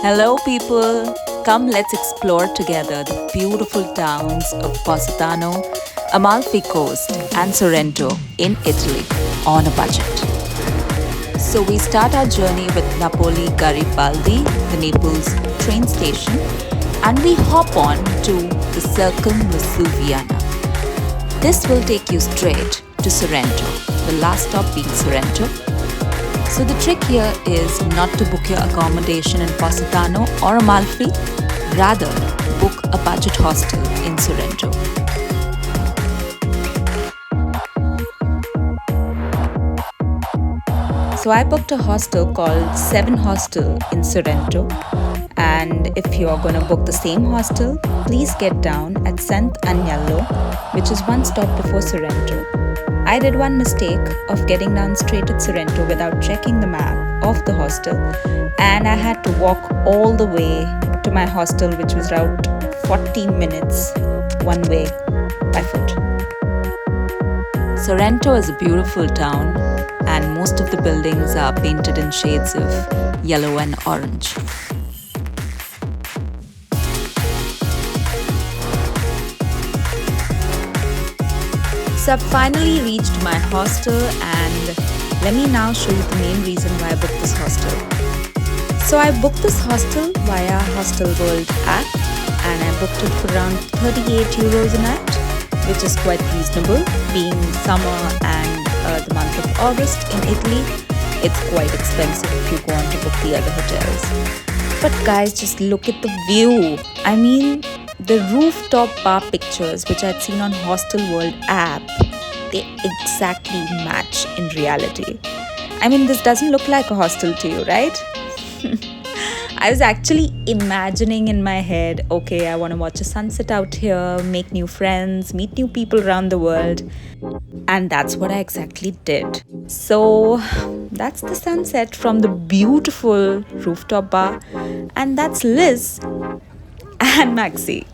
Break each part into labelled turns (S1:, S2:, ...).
S1: Hello, people. Come, let's explore together the beautiful towns of Positano, Amalfi Coast, and Sorrento in Italy on a budget. So, we start our journey with Napoli Garibaldi, the Naples train station, and we hop on to the Circumvesuviana. This will take you straight to Sorrento, the last stop being Sorrento. So the trick here is not to book your accommodation in Positano or Amalfi, rather book a budget hostel in Sorrento. So I booked a hostel called 7 Hostel in Sorrento, and if you're going to book the same hostel, please get down at Sant'Agnello, which is one stop before Sorrento. I did one mistake of getting down straight at Sorrento without checking the map of the hostel, and I had to walk all the way to my hostel, which was around 40 minutes one way by foot. Sorrento is a beautiful town, and most of the buildings are painted in shades of yellow and orange. So I've finally reached my hostel, and let me now show you the main reason why I booked this hostel. So I booked this hostel via Hostel World app, and I booked it for around 38 euros a night, which is quite reasonable. Being summer and the month of August in Italy, it's quite expensive if you go on to book the other hotels. But guys, just look at the view. I mean, the rooftop bar pictures which I'd seen on Hostel World app, they exactly match in reality. I mean, this doesn't look like a hostel to you, right? I was actually imagining in my head, okay, I want to watch a sunset out here, make new friends, meet new people around the world. And that's what I exactly did. So that's the sunset from the beautiful rooftop bar. And that's Liz and Maxi.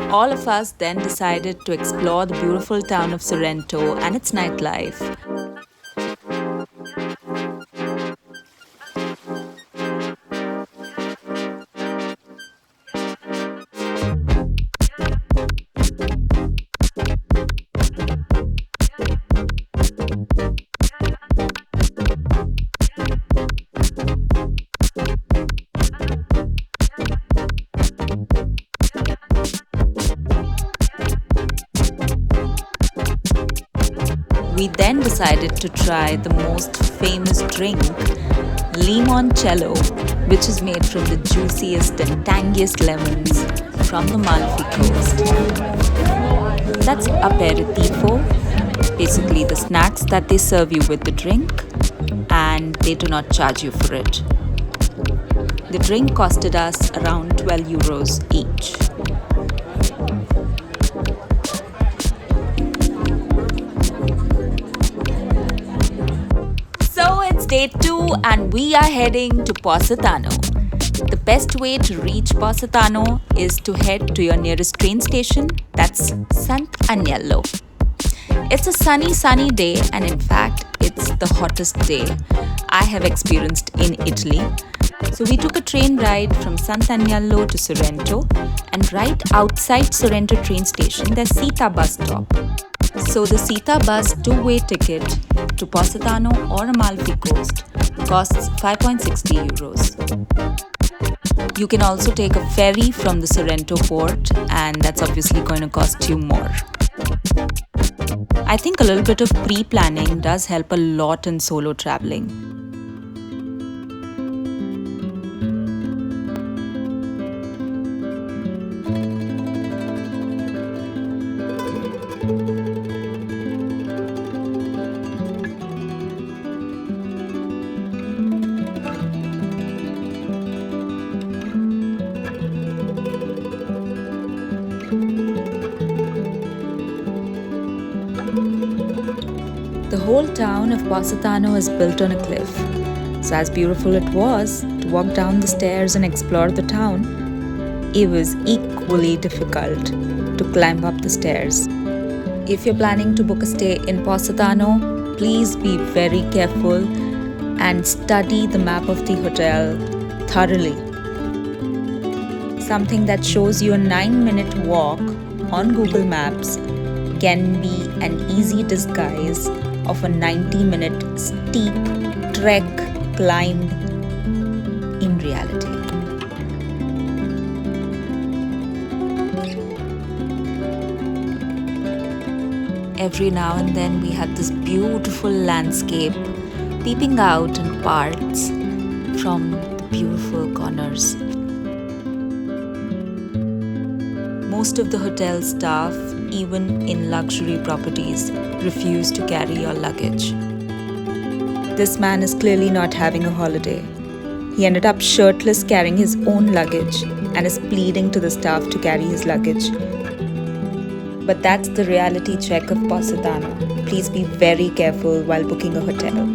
S1: All of us then decided to explore the beautiful town of Sorrento and its nightlife. We then decided to try the most famous drink, limoncello, which is made from the juiciest and tangiest lemons from the Amalfi Coast. That's aperitivo, basically the snacks that they serve you with the drink, and they do not charge you for it. The drink costed us around 12 euros each. Day 2 and we are heading to Positano. The best way to reach Positano is to head to your nearest train station, that's Sant'Agnello. It's a sunny day, and in fact, it's the hottest day I have experienced in Italy. So we took a train ride from Sant'Agnello to Sorrento, and right outside Sorrento train station, there's Sita bus stop. So the Sita bus two-way ticket to Positano or Amalfi Coast costs 5.60 euros. You can also take a ferry from the Sorrento port, and that's obviously going to cost you more. I think a little bit of pre-planning does help a lot in solo traveling. The whole town of Positano is built on a cliff. So as beautiful it was to walk down the stairs and explore the town, it was equally difficult to climb up the stairs. If you're planning to book a stay in Positano, please be very careful and study the map of the hotel thoroughly. Something that shows you a 9-minute walk on Google Maps can be an easy disguise of a 90-minute steep trek climb in reality. Every now and then we had this beautiful landscape peeping out in parts from the beautiful corners. Most of the hotel staff, even in luxury properties, refuse to carry your luggage. This man is clearly not having a holiday. He ended up shirtless carrying his own luggage and is pleading to the staff to carry his luggage. But that's the reality check of Positano. Please be very careful while booking a hotel.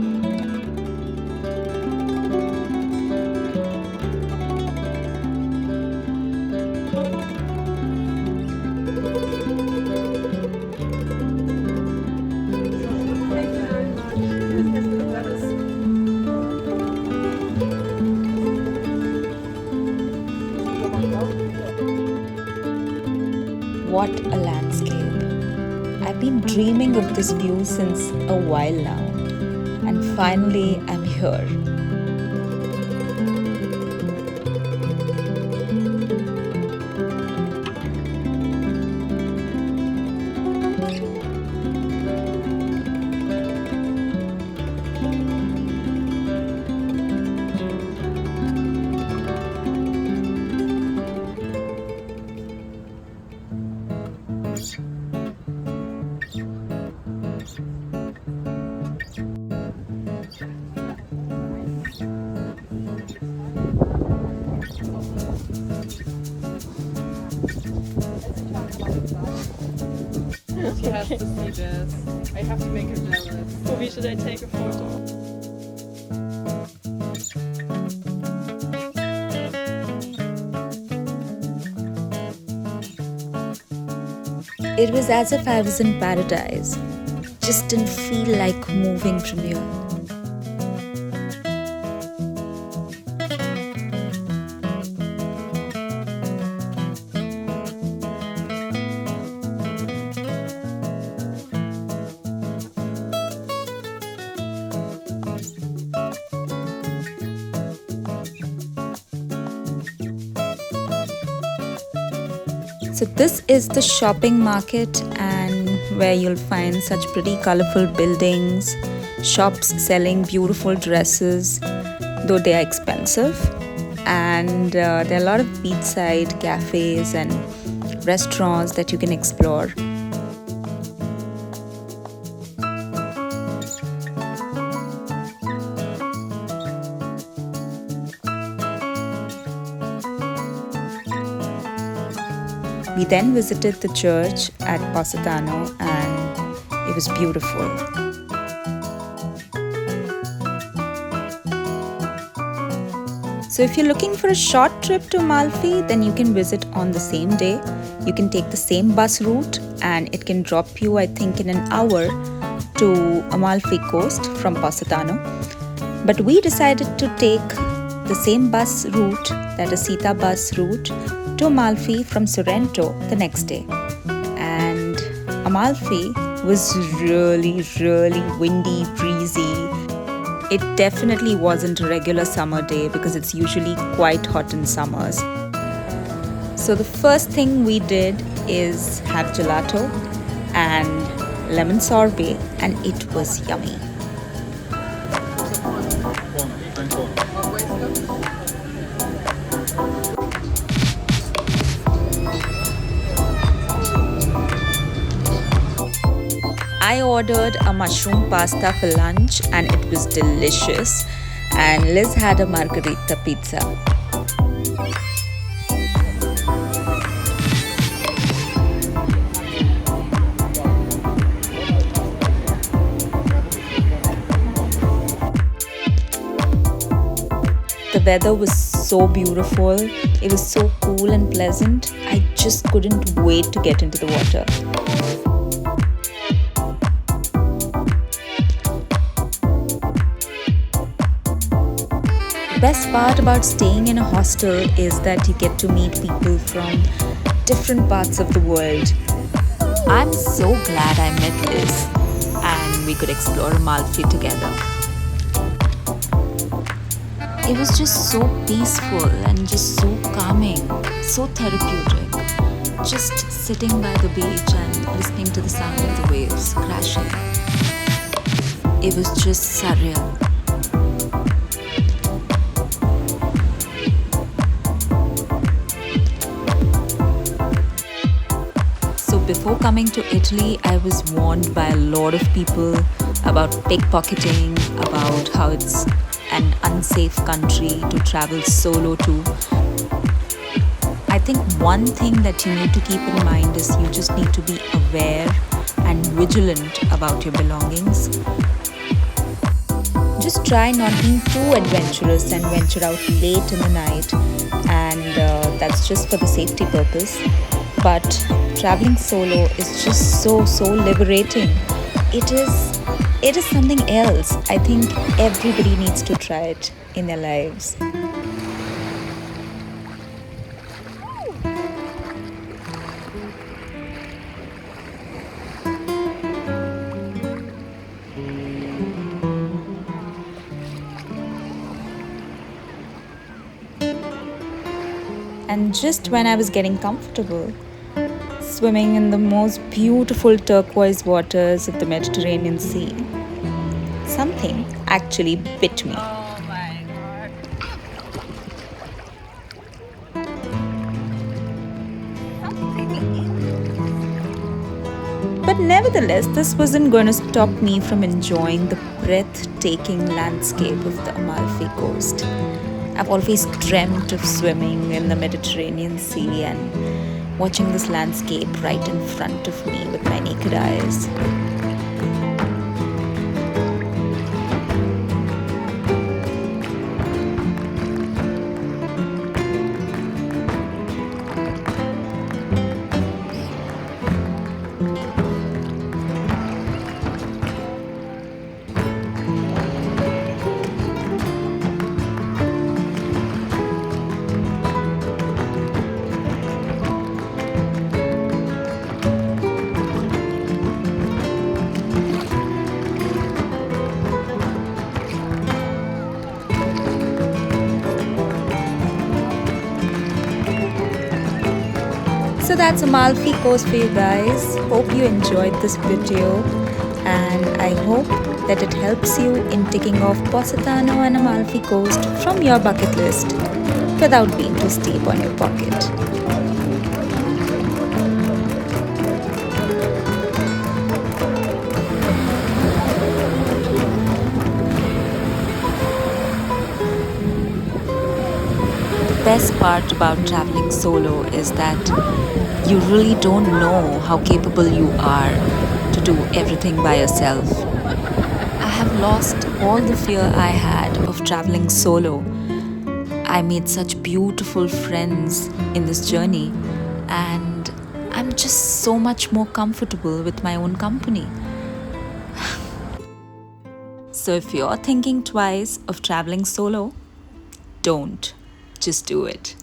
S1: What a landscape. I've been dreaming of this view since a while now, and finally I'm here.
S2: She has to see this. I have to make her jealous. Bobby, should I take a photo?
S1: It was as if I was in paradise. Just didn't feel like moving from here. So this is the shopping market, and where you'll find such pretty colorful buildings, shops selling beautiful dresses, though they are expensive. And there are a lot of beachside cafes and restaurants that you can explore. We then visited the church at Positano, and it was beautiful. So if you're looking for a short trip to Amalfi, then you can visit on the same day. You can take the same bus route, and it can drop you, I think, in an hour to Amalfi coast from Positano. But we decided to take the same bus route, that is Sita bus route, to Amalfi from Sorrento the next day. And Amalfi was really windy, breezy. It definitely wasn't a regular summer day because it's usually quite hot in summers. So the first thing we did is have gelato and lemon sorbet, and it was yummy. I ordered a mushroom pasta for lunch, and it was delicious. And Liz had a margherita pizza. The weather was so beautiful. It was so cool and pleasant. I just couldn't wait to get into the water. best part about staying in a hostel is that you get to meet people from different parts of the world. I'm so glad I met Liz and we could explore Amalfi together. It was just so peaceful and just so calming, so therapeutic. Just sitting by the beach and listening to the sound of the waves crashing. It was just surreal. So before coming to Italy, I was warned by a lot of people about pickpocketing, about how it's an unsafe country to travel solo to. I think one thing that you need to keep in mind is you just need to be aware and vigilant about your belongings. Just try not being too adventurous and venture out late in the night, and that's just for the safety purpose. But traveling solo is just so liberating. It is something else. I think everybody needs to try it in their lives. And just when I was getting comfortable, swimming in the most beautiful turquoise waters of the Mediterranean Sea, something actually bit me.
S2: Oh my god.
S1: But nevertheless, this wasn't going to stop me from enjoying the breathtaking landscape of the Amalfi coast. I've always dreamt of swimming in the Mediterranean Sea and watching this landscape right in front of me with my naked eyes. So that's Amalfi Coast for you guys. Hope you enjoyed this video, and I hope that it helps you in ticking off Positano and Amalfi Coast from your bucket list without being too steep on your pocket. The best part about traveling solo is that you really don't know how capable you are to do everything by yourself. I have lost all the fear I had of traveling solo. I made such beautiful friends in this journey, and I'm just so much more comfortable with my own company. So if you're thinking twice of traveling solo, don't. Just do it.